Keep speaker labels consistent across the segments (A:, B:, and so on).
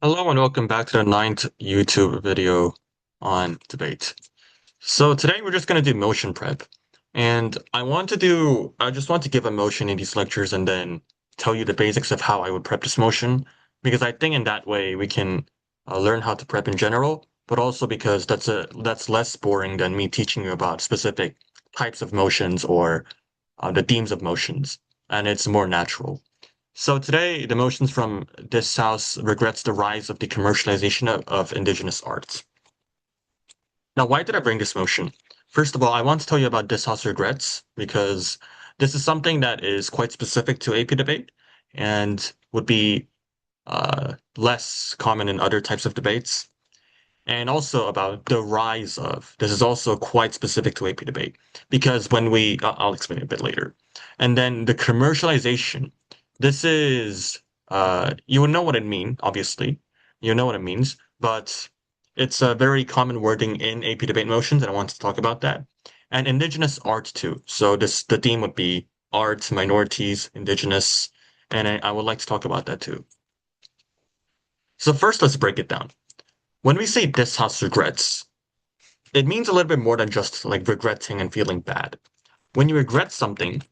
A: Hello and welcome back to the ninth YouTube video on debate. So today we're just going to do motion prep. And I just want to give a motion in these lectures and then tell you the basics of how I would prep this motion, because I think in that way we can learn how to prep in general, but also because that's less boring than me teaching you about specific types of motions or the themes of motions, and it's more natural. So today, the motions from this house regrets the rise of the commercialization of indigenous arts. Now, why did I bring this motion? First of all, I want to tell you about this house regrets because this is something that is quite specific to AP debate and would be less common in other types of debates. And also about the rise of. This is also quite specific to AP debate because I'll explain it a bit later. And then the commercialization. This is, you would know what it means, obviously. You know what it means, but it's a very common wording in AP debate motions, and I want to talk about that. And indigenous art too. So the theme would be art, minorities, indigenous, and I would like to talk about that too. So first, let's break it down. When we say this house regrets, it means a little bit more than just like regretting and feeling bad. When you regret something,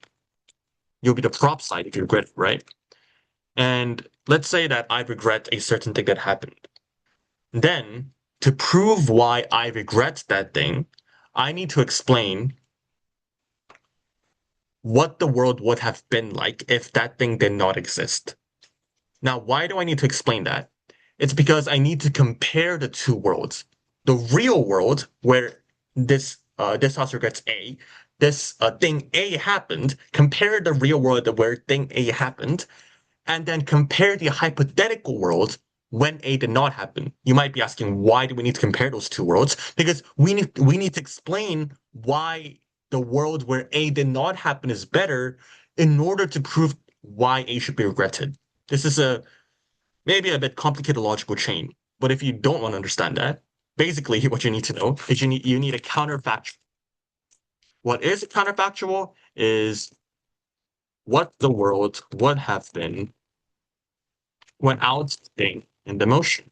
A: you'll be the prop side if you regret it, right? And let's say that I regret a certain thing that happened. Then, to prove why I regret that thing, I need to explain what the world would have been like if that thing did not exist. Now, why do I need to explain that? It's because I need to compare the two worlds. The real world, where this house regrets A, this thing A happened, compare the real world where thing A happened, and then compare the hypothetical world when A did not happen. You might be asking, why do we need to compare those two worlds? Because we need to explain why the world where A did not happen is better in order to prove why A should be regretted. This is a maybe a bit complicated logical chain, but if you don't want to understand that, basically what you need to know is you need a counterfactual. What is a counterfactual is what the world would have been without thing in the motion.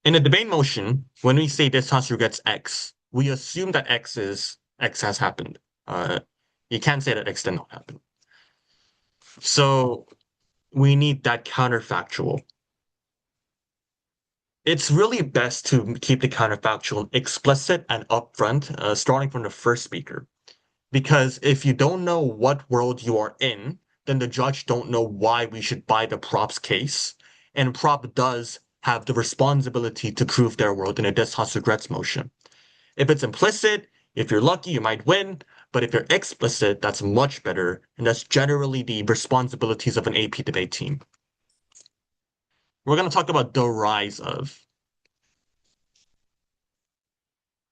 A: In a debate motion, when we say this house regrets X, we assume that X has happened. Uh, you can't say that X did not happen. So we need that counterfactual. It's really best to keep the counterfactual explicit and upfront, starting from the first speaker. Because if you don't know what world you are in, then the judge don't know why we should buy the prop's case. And prop does have the responsibility to prove their world in a this house regrets motion. If it's implicit, if you're lucky, you might win. But if you're explicit, that's much better. And that's generally the responsibilities of an AP debate team. We're going to talk about the rise of.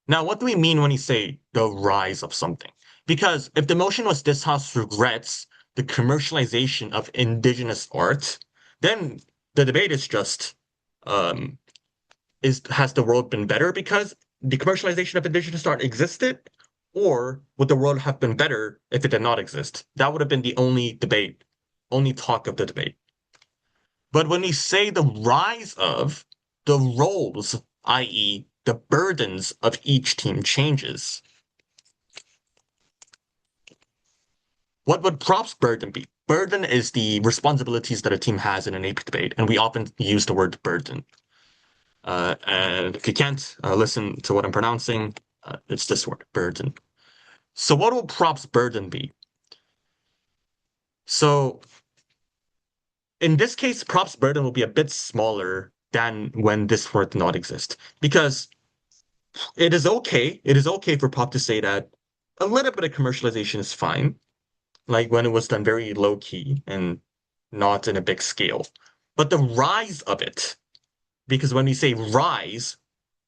A: Now, what do we mean when we say the rise of something? Because if the motion was this house regrets the commercialization of indigenous art, then the debate is just is has the world been better because the commercialization of indigenous art existed, or would the world have been better if it did not exist? That would have been the only debate, only talk of the debate. But when we say the rise of, the roles, i.e., the burdens of each team changes. What would props burden be? Burden is the responsibilities that a team has in an AP debate, and we often use the word burden. And if you can't listen to what I'm pronouncing, it's this word, burden. So what will props burden be? So in this case, props burden will be a bit smaller than when this word did not exist, because it is okay for prop to say that a little bit of commercialization is fine, like when it was done very low key and not in a big scale. But the rise of it, because when we say rise,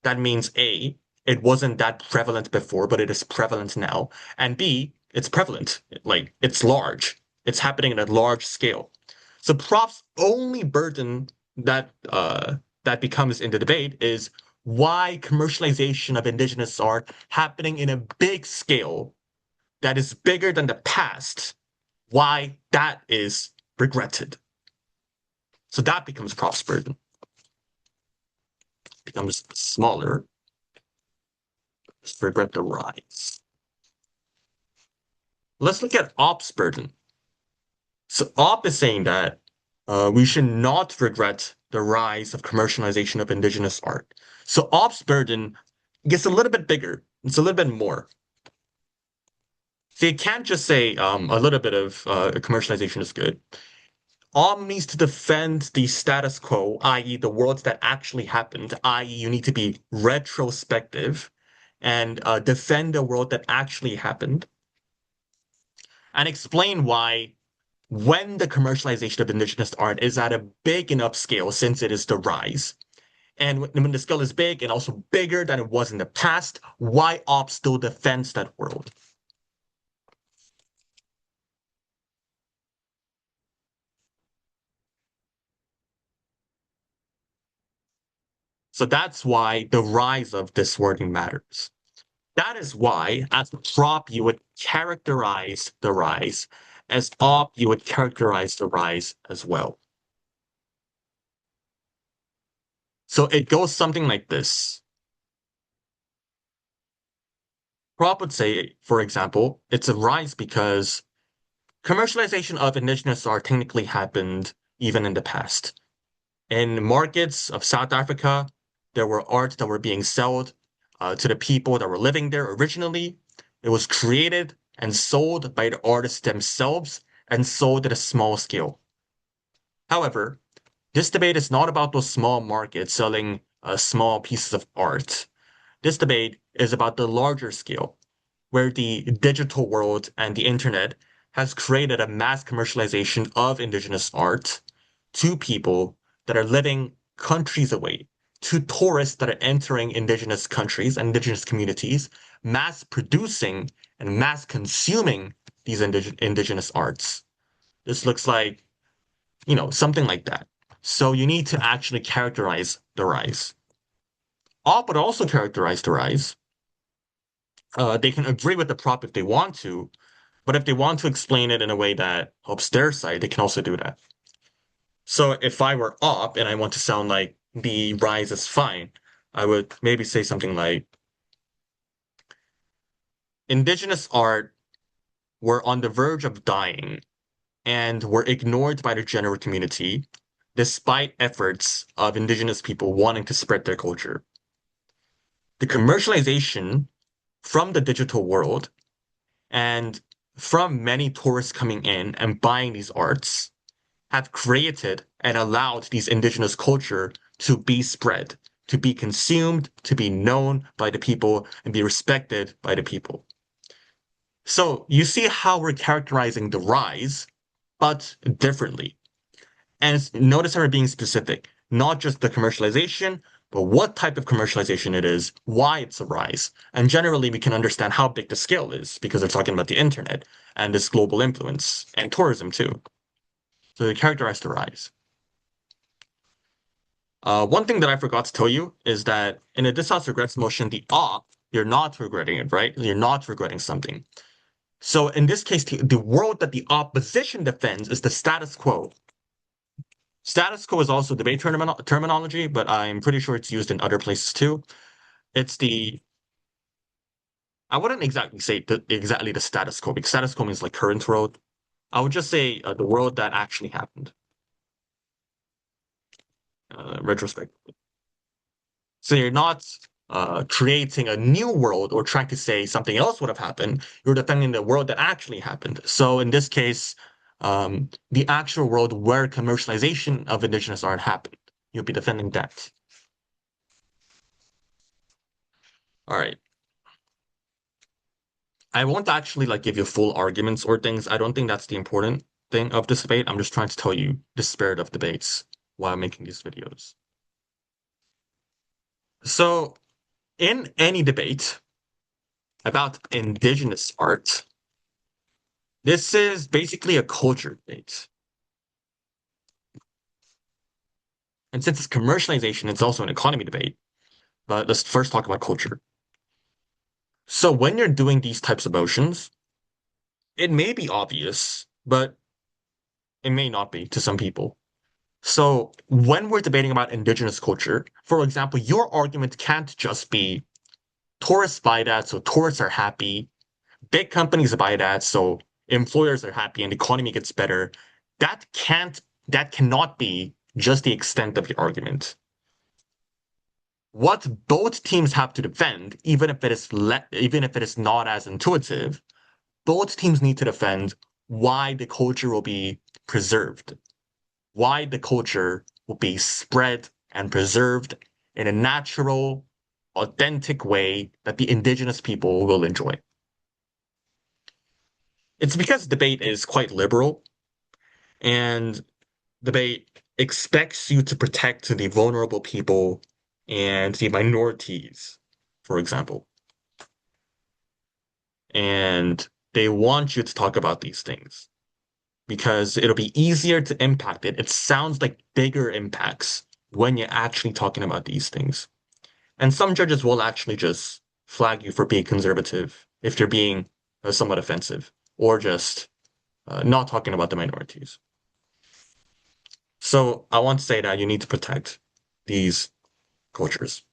A: that means A, it wasn't that prevalent before, but it is prevalent now. And B, it's prevalent. Like it's large. It's happening at a large scale. So props only burden that becomes in the debate is why commercialization of indigenous art happening in a big scale that is bigger than the past, why that is regretted. So that becomes props burden, becomes smaller. Let's forget the rise. Let's look at ops burden. So op is saying that we should not regret the rise of commercialization of indigenous art. So ops burden gets a little bit bigger. It's a little bit more. So you can't just say a little bit of commercialization is good. Op needs to defend the status quo, i.e., the world that actually happened, i.e., you need to be retrospective and defend the world that actually happened and explain why when the commercialization of indigenous art is at a big enough scale, since it is the rise, and when the scale is big and also bigger than it was in the past, why op still defends that world. So that's why the rise of this wording matters. That is why, as a prop, you would characterize the rise. As op, you would characterize the rise as well. So it goes something like this. Prop would say, for example, it's a rise because commercialization of indigenous art technically happened even in the past. In markets of South Africa, there were art that were being sold to the people that were living there originally. It was created and sold by the artists themselves and sold at a small scale. However, this debate is not about those small markets selling small pieces of art. This debate is about the larger scale, where the digital world and the internet has created a mass commercialization of indigenous art to people that are living countries away, to tourists that are entering indigenous countries and indigenous communities, mass producing and mass consuming these indigenous arts. This looks like, something like that. So you need to actually characterize the rise. All but also characterize the rise. They can agree with the prop if they want to, but if they want to explain it in a way that helps their side, they can also do that. So if I were op and I want to sound like the rise is fine, I would maybe say something like indigenous art were on the verge of dying and were ignored by the general community, despite efforts of indigenous people wanting to spread their culture. The commercialization from the digital world and from many tourists coming in and buying these arts have created and allowed these indigenous culture to be spread, to be consumed, to be known by the people, and be respected by the people. So you see how we're characterizing the rise, but differently. And notice how we're being specific, not just the commercialization, but what type of commercialization it is, why it's a rise. And generally, we can understand how big the scale is because they're talking about the internet and this global influence and tourism too. So they characterize the rise. One thing that I forgot to tell you is that in a dishouse regrets motion, the op, you're not regretting it, right? You're not regretting something. So in this case, the world that the opposition defends is the status quo. Status quo is also debate terminology, but I'm pretty sure it's used in other places too. It's I wouldn't exactly say exactly the status quo because status quo means like current world. I would just say the world that actually happened, retrospectively. So you're not creating a new world or trying to say something else would have happened. You're defending the world that actually happened. So in this case, the actual world where commercialization of indigenous art happened. You'll be defending that. All right. I won't actually like give you full arguments or things. I don't think that's the important thing of this debate. I'm just trying to tell you the spirit of debates while making these videos. So in any debate about indigenous art, this is basically a culture debate. And since it's commercialization, it's also an economy debate. But let's first talk about culture. So when you're doing these types of motions, it may be obvious, but it may not be to some people. So when we're debating about indigenous culture, for example, your argument can't just be tourists buy that, so tourists are happy. Big companies buy that, so employers are happy and the economy gets better. That cannot be just the extent of the argument. What both teams have to defend, even if it is not as intuitive, both teams need to defend why the culture will be preserved, why the culture will be spread and preserved in a natural, authentic way that the indigenous people will enjoy. It's because debate is quite liberal, and debate expects you to protect the vulnerable people and the minorities, for example. And they want you to talk about these things because it'll be easier to impact it. It sounds like bigger impacts when you're actually talking about these things. And some judges will actually just flag you for being conservative if you're being somewhat offensive or just not talking about the minorities. So I want to say that you need to protect these cultures.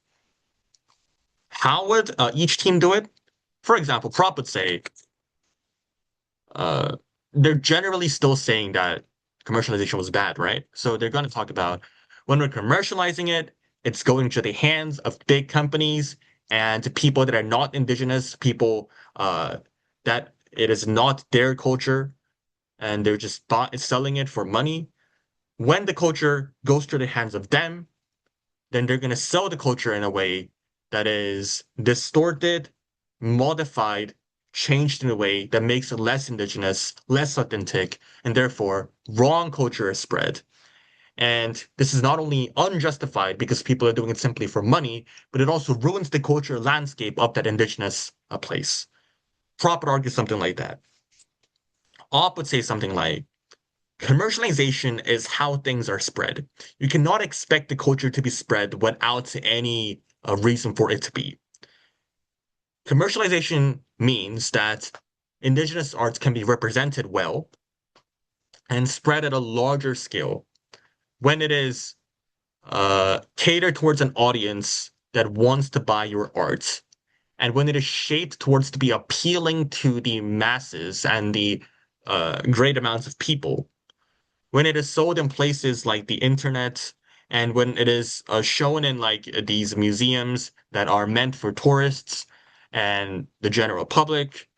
A: How would each team do it? For example, Prop would say uh, they're generally still saying that commercialization was bad, right? So they're going to talk about when we're commercializing it, it's going to the hands of big companies and people that are not indigenous, people that it is not their culture, and they're just selling it for money. When the culture goes to the hands of them, then they're going to sell the culture in a way that is distorted, modified, changed in a way that makes it less indigenous, less authentic, and therefore wrong culture is spread. And this is not only unjustified because people are doing it simply for money, but it also ruins the cultural landscape of that indigenous place. Prop would argue something like that. Op would say something like, commercialization is how things are spread. You cannot expect the culture to be spread without any reason for it to be. Commercialization means that indigenous arts can be represented well and spread at a larger scale when it is catered towards an audience that wants to buy your art, and when it is shaped towards to be appealing to the masses and the great amounts of people, when it is sold in places like the internet, and when it is shown in like these museums that are meant for tourists and the general public,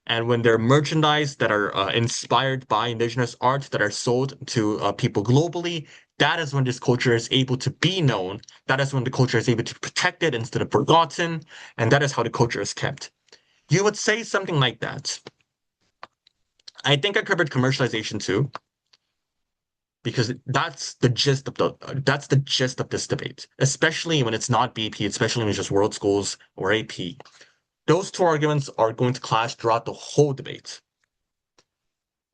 A: and when they're merchandise that are inspired by indigenous art that are sold to people globally, that is when this culture is able to be known. That is when the culture is able to be protected instead of forgotten, and that is how the culture is kept. You would say something like that. I think I covered commercialization too, because that's the gist of this debate, especially when it's not BP, especially when it's just world schools or AP. Those two arguments are going to clash throughout the whole debate.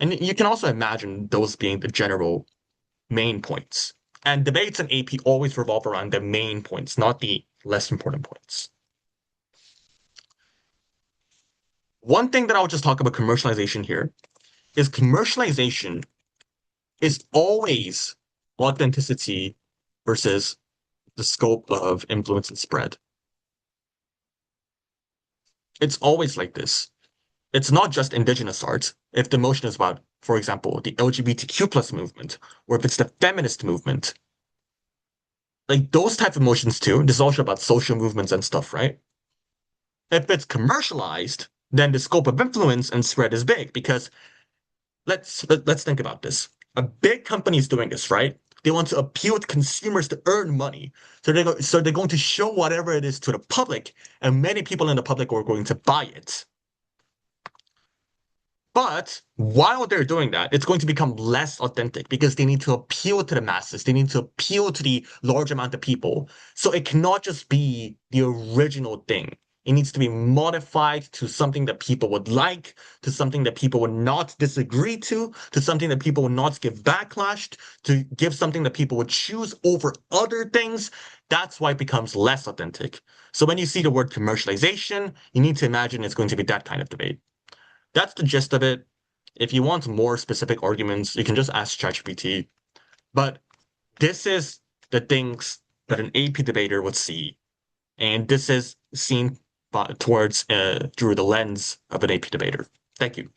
A: And you can also imagine those being the general main points. And debates in AP always revolve around the main points, not the less important points. One thing that I'll just talk about commercialization here is commercialization is always authenticity versus the scope of influence and spread. It's always like this. It's not just indigenous art. If the motion is about, for example, the LGBTQ plus movement, or if it's the feminist movement, like those type of motions too. This is also about social movements and stuff, right? If it's commercialized, then the scope of influence and spread is big because let's think about this. A big company is doing this, right? They want to appeal to consumers to earn money. So they're going to show whatever it is to the public, and many people in the public are going to buy it. But while they're doing that, it's going to become less authentic because they need to appeal to the masses. They need to appeal to the large amount of people. So it cannot just be the original thing. It needs to be modified to something that people would like, to something that people would not disagree to something that people would not give backlash, to give something that people would choose over other things. That's why it becomes less authentic. So when you see the word commercialization, you need to imagine it's going to be that kind of debate. That's the gist of it. If you want more specific arguments, you can just ask ChatGPT. But This is the things that an AP debater would see, and this is seen towards through the lens of an AP debater. Thank you.